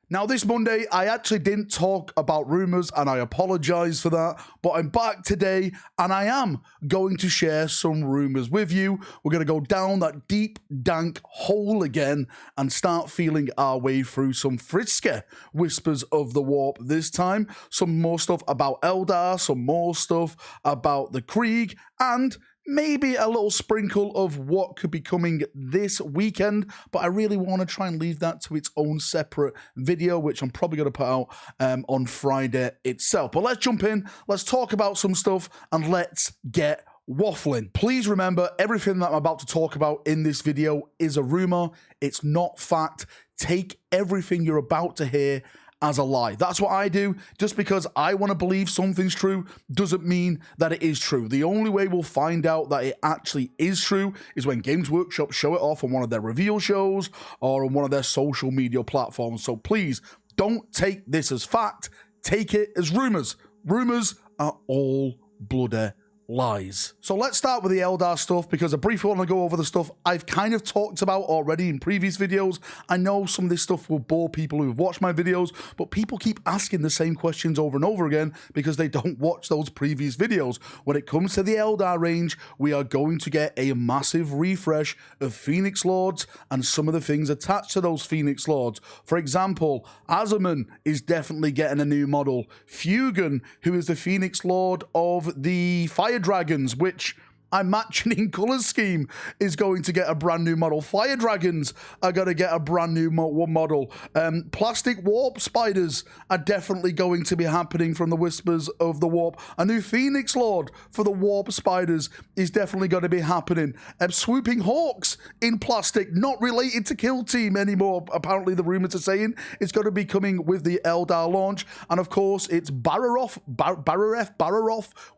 Now, this Monday, I actually didn't talk about rumors, and I apologize for that, but I'm back today, and I am going to share some rumors with you. We're going to go down that deep, dank hole again and start feeling our way through some frisky whispers of the warp this time. Some more stuff about Eldar, some more stuff about the Krieg, and maybe a little sprinkle of what could be coming this weekend, but I really want to try and leave that to its own separate video, which I'm probably going to put out on Friday itself. But let's jump in, let's talk about some stuff, and let's get waffling. Please remember, everything that I'm about to talk about in this video is a rumor. It's not fact. Take everything you're about to hear as a lie. That's what I do. Just because I want to believe something's true doesn't mean that it is true. The only way we'll find out that it actually is true is when Games Workshop show it off on one of their reveal shows or on one of their social media platforms. So please don't take this as fact. Take it as rumors. Rumors are all bloody lies. So let's start with the Eldar stuff, because I briefly want to go over the stuff I've kind of talked about already in previous videos. I know some of this stuff will bore people who've watched my videos, but people keep asking the same questions over and over again because they don't watch those previous videos. When it comes to the Eldar range, we are going to get a massive refresh of Phoenix Lords and some of the things attached to those Phoenix Lords. For example, Azerman is definitely getting a new model. Fugan, who is the Phoenix Lord of the Fire Dragons, which I'm matching in color scheme, is going to get a brand new model. Fire Dragons are going to get a brand new model. Plastic Warp Spiders are definitely going to be happening from the whispers of the Warp. A new Phoenix Lord for the Warp Spiders is definitely going to be happening. Swooping Hawks in plastic, not related to Kill Team anymore. Apparently the rumors are saying it's going to be coming with the Eldar launch. And of course it's Bararef,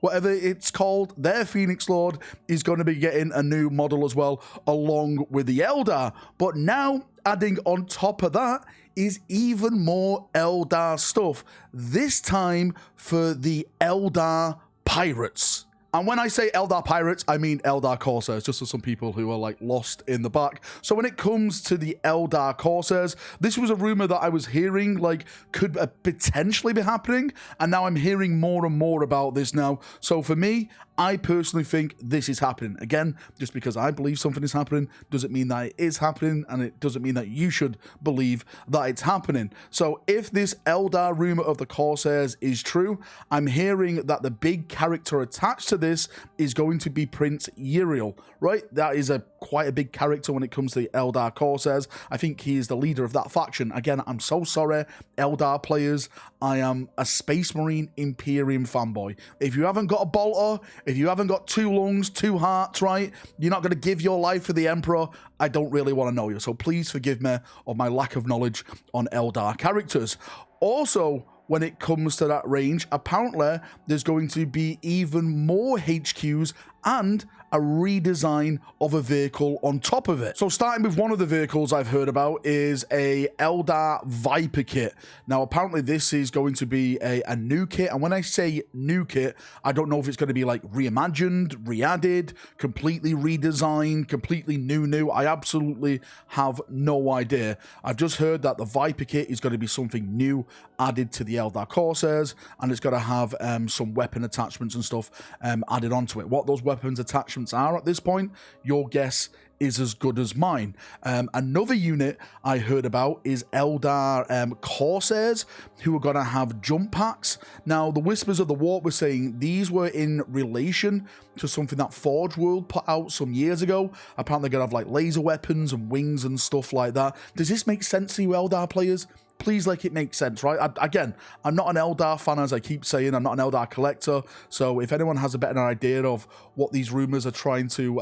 whatever it's called, their Phoenix Lord is going to be getting a new model as well, along with the Eldar. But now, adding on top of that is even more Eldar stuff, this time for the Eldar Pirates. And when I say Eldar Pirates, I mean Eldar Corsairs, just for some people who are like lost in the back. So when it comes to the Eldar Corsairs, this was a rumor that I was hearing like could potentially be happening, and now I'm hearing more and more about this now. So for me, I personally think this is happening. Again, just because I believe something is happening doesn't mean that it is happening, and it doesn't mean that you should believe that it's happening. So if this Eldar rumor of the Corsairs is true, I'm hearing that the big character attached to this is going to be Prince Uriel, right? That is quite a big character when it comes to the Eldar Corsairs. I think he is the leader of that faction. Again, I'm so sorry, Eldar players. I am a Space Marine Imperium fanboy. If you haven't got a bolter, if you haven't got 2 lungs, 2 hearts, right, you're not going to give your life for the Emperor, I don't really want to know you. So please forgive me of my lack of knowledge on Eldar characters. Also, when it comes to that range, apparently there's going to be even more HQs and a redesign of a vehicle on top of it. So starting with one of the vehicles I've heard about is a Eldar Viper kit. Now apparently this is going to be a new kit, and when I say new kit, I don't know if it's going to be like reimagined, re-added, completely redesigned, completely new. I absolutely have no idea. I've just heard that the Viper kit is going to be something new added to the Eldar Corsairs, and it's going to have some weapon attachments and stuff added onto it. What those weapons attachments are at this point, your guess is as good as mine. Another unit I heard about is Eldar Corsairs, who are going to have jump packs. Now, the Whispers of the Warp were saying these were in relation to something that Forge World put out some years ago. Apparently they're going to have like laser weapons and wings and stuff like that. Does this make sense to you, Eldar players? Please, like, it makes sense, right? Again, I'm not an Eldar fan, as I keep saying. I'm not an Eldar collector. So if anyone has a better idea of what these rumors are trying to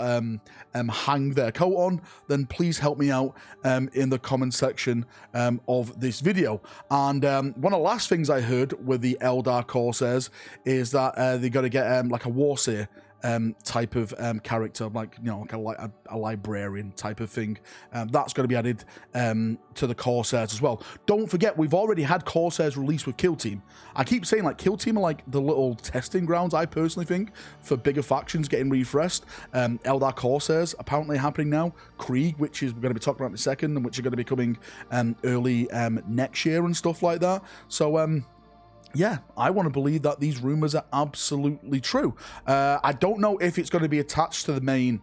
hang their coat on, then please help me out in the comment section of this video. And one of the last things I heard with the Eldar Corsairs is that they're going to get like a Warseer type of character, like, you know, like a librarian type of thing. That's going to be added to the Corsairs as well. Don't forget, we've already had Corsairs released with Kill Team. I keep saying, like, Kill Team are like the little testing grounds, I personally think, for bigger factions getting refreshed. Eldar Corsairs apparently happening now. Krieg, which is we're going to be talking about in a second, and which are going to be coming early next year and stuff like that. So yeah, I want to believe that these rumors are absolutely true. I don't know if it's going to be attached to the main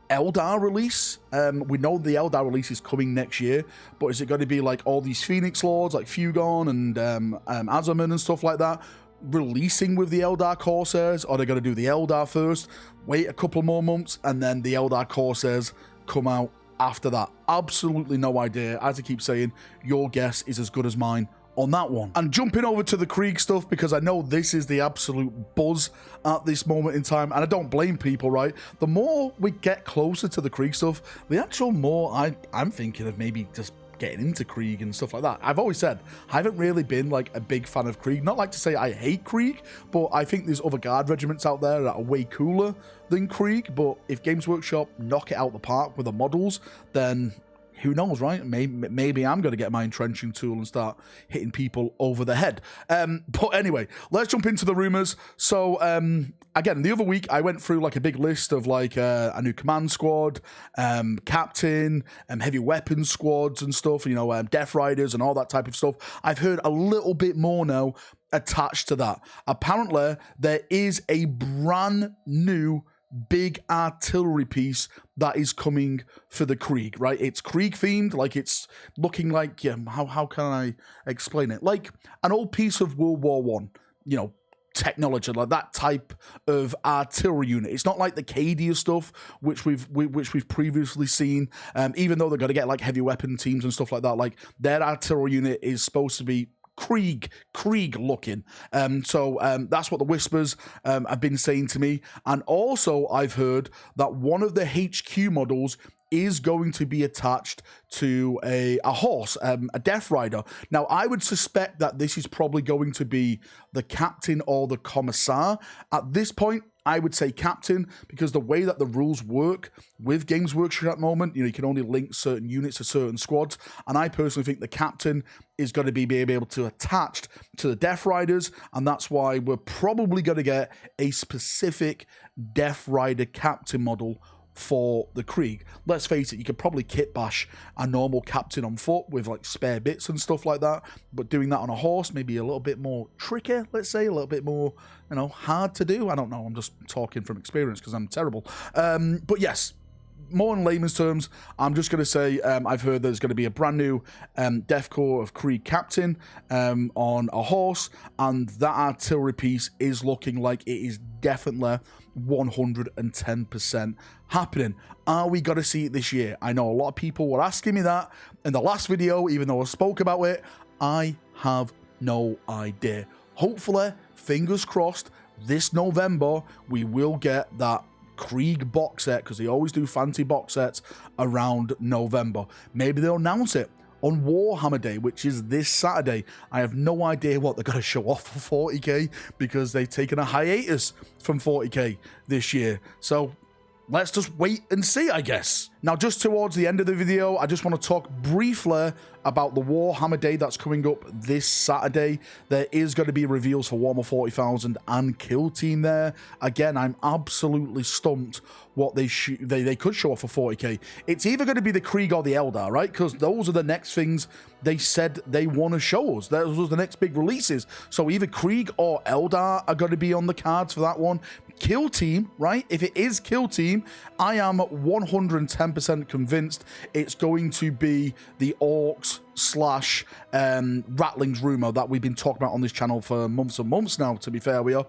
Eldar release. We know the Eldar release is coming next year, but is it going to be like all these Phoenix Lords, like Fugon and Azaman and stuff like that, releasing with the Eldar Corsairs? Or are they going to do the Eldar first, wait a couple more months, and then the Eldar Corsairs come out after that? Absolutely no idea. As I keep saying, your guess is as good as mine on that one. And jumping over to the Krieg stuff, because I know this is the absolute buzz at this moment in time, and I don't blame people, right? The more we get closer to the Krieg stuff, the actual more I'm thinking of maybe just getting into Krieg and stuff like that. I've always said I haven't really been like a big fan of Krieg. Not like to say I hate Krieg, but I think there's other guard regiments out there that are way cooler than Krieg. But if Games Workshop knock it out the park with the models, then who knows, right? Maybe I'm going to get my entrenching tool and start hitting people over the head. But anyway, let's jump into the rumors. So, again, the other week, I went through like a big list of like a new command squad, captain, heavy weapons squads and stuff, you know, Death Riders and all that type of stuff. I've heard a little bit more now attached to that. Apparently, there is a brand new big artillery piece that is coming for the Krieg, right? It's Krieg themed, like it's looking like, yeah, how can I explain it? Like an old piece of World War One, you know, technology, like that type of artillery unit. It's not like the Cadia stuff which we've previously seen. Even though they're going to get like heavy weapon teams and stuff like that, like their artillery unit is supposed to be Krieg looking. So that's what the whispers have been saying to me. And also I've heard that one of the HQ models is going to be attached to a horse, a Death Rider. Now, I would suspect that this is probably going to be the captain or the commissar. At this point, I would say captain, because the way that the rules work with Games Workshop at the moment, you know, you can only link certain units to certain squads, and I personally think the captain is going to be able to attach to the Death Riders, and that's why we're probably going to get a specific Death Rider captain model for the Krieg. Let's face it, you could probably kit bash a normal captain on foot with like spare bits and stuff like that, but doing that on a horse maybe a little bit more tricky, let's say, a little bit more, you know, hard to do. I don't know, I'm just talking from experience because I'm terrible. But yes, more in layman's terms, I'm just going to say I've heard there's going to be a brand new Death Corps of Krieg captain on a horse, and that artillery piece is looking like it is definitely 110% happening. Are we going to see it this year? I know a lot of people were asking me that in the last video, even though I spoke about it. I have no idea. Hopefully, fingers crossed, this November, we will get that Krieg box set, because they always do fancy box sets around November. Maybe they'll announce it on Warhammer Day, which is this Saturday. I have no idea what they're going to show off for 40k, because they've taken a hiatus from 40k this year. So let's just wait and see, I guess. Now, just towards the end of the video, I just want to talk briefly about the Warhammer Day that's coming up this Saturday. There is going to be reveals for Warhammer 40,000 and Kill Team there. Again, I'm absolutely stumped what they could show off for 40k. It's either going to be the Krieg or the Eldar, right? Because those are the next things they said they want to show us. Those are the next big releases. So either Krieg or Eldar are going to be on the cards for that one. Kill Team, right? If it is Kill Team, I am 110% convinced it's going to be the Orcs slash Rattlings rumor that we've been talking about on this channel for months and months now, to be fair. We are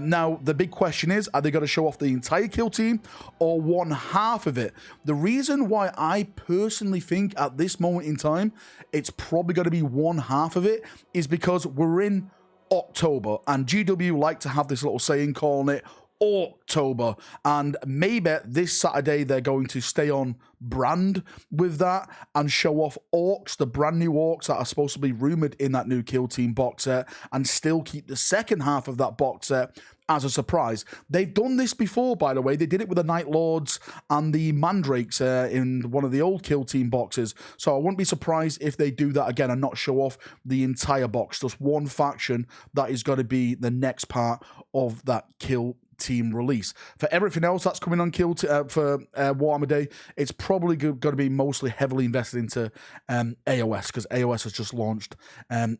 now the big question is, are they going to show off the entire Kill Team or one half of it? The reason why I personally think at this moment in time it's probably going to be one half of it is because we're in October, and GW like to have this little saying calling it October, and maybe this Saturday they're going to stay on brand with that and show off orcs, the brand new orcs that are supposed to be rumored in that new Kill Team box set, and still keep the second half of that box set as a surprise. They've done this before, by the way. They did it with the Night Lords and the Mandrakes in one of the old Kill Team boxes, so I wouldn't be surprised if they do that again and not show off the entire box, just one faction that is going to be the next part of that Kill Team release. For everything else that's coming on for Warhammer Day, it's probably going to be mostly heavily invested into AOS, because AOS has just launched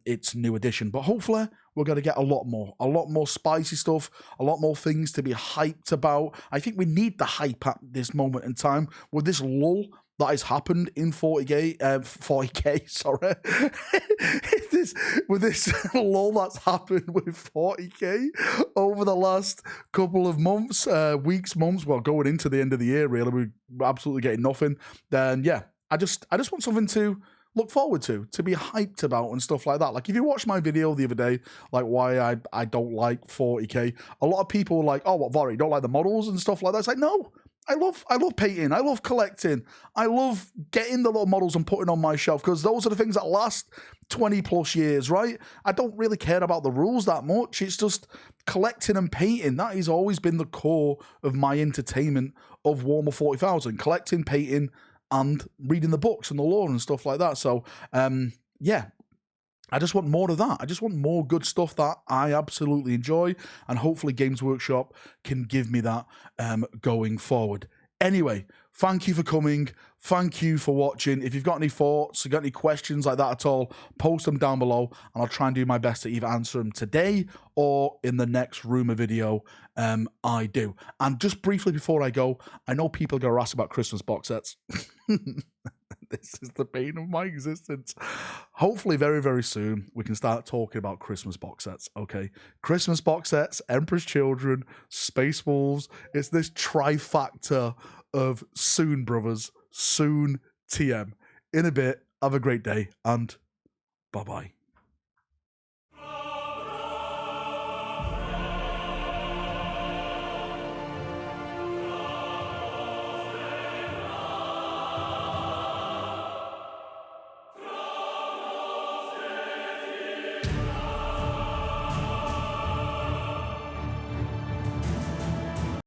its new edition. But hopefully we're going to get a lot more spicy stuff, a lot more things to be hyped about. I think we need the hype at this moment in time with this lull that has happened in 40k, sorry. with this lull that's happened with 40k over the last couple of months, weeks, months, well, going into the end of the year, really, we're absolutely getting nothing. Then, yeah, I just want something to look forward to be hyped about and stuff like that. Like, if you watched my video the other day, like why I don't like 40k, a lot of people were like, oh, what, Varry, you don't like the models and stuff like that? It's like, no. I love painting. I love collecting. I love getting the little models and putting on my shelf, because those are the things that last 20 plus years, right? I don't really care about the rules that much. It's just collecting and painting. That has always been the core of my entertainment of Warhammer 40,000. Collecting, painting, and reading the books and the lore and stuff like that. So, yeah. I just want more of that. I just want more good stuff that I absolutely enjoy, and hopefully Games Workshop can give me that going forward. Anyway, thank you for coming. Thank you for watching. If you've got any thoughts, got any questions like that at all, post them down below, and I'll try and do my best to either answer them today or in the next rumor video I do. And just briefly before I go, I know people are going to ask about Christmas box sets. This is the pain of my existence. Hopefully very, very soon we can start talking about Christmas box sets, okay? Christmas box sets, Emperor's Children, Space Wolves. It's this trifactor of soon, brothers. Soon, TM. In a bit, have a great day, and bye-bye.